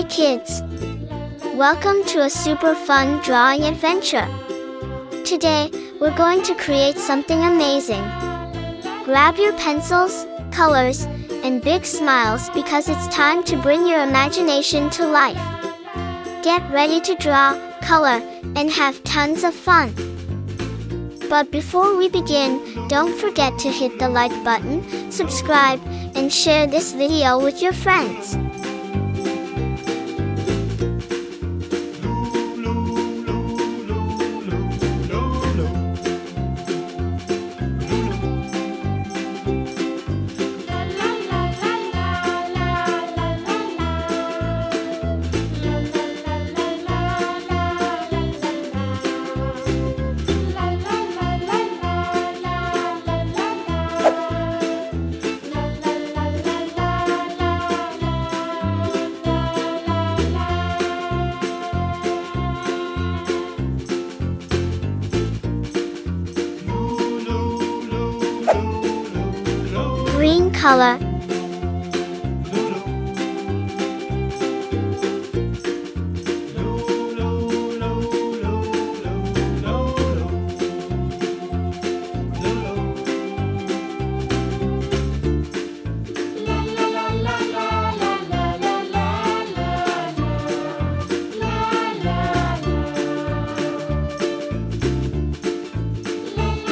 Hey kids! Welcome to a super fun drawing adventure. Today, we're going to create something amazing. Grab your pencils, colors, and big smiles because it's time to bring your imagination to life. Get ready to draw, color, and have tons of fun. But before we begin, don't forget to hit the like button, subscribe, and share this video with your friends. Green color,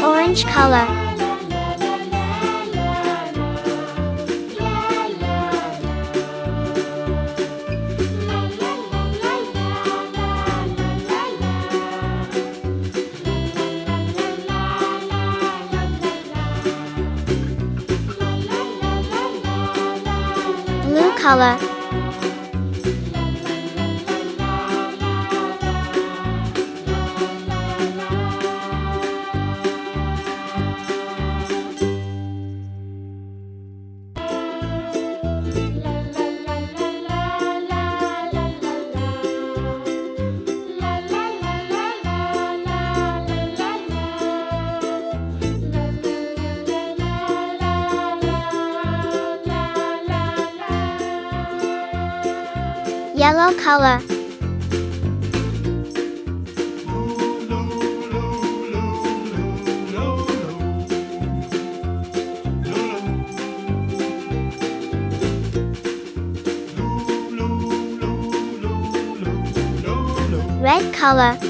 orange color, blue color, yellow color, red color,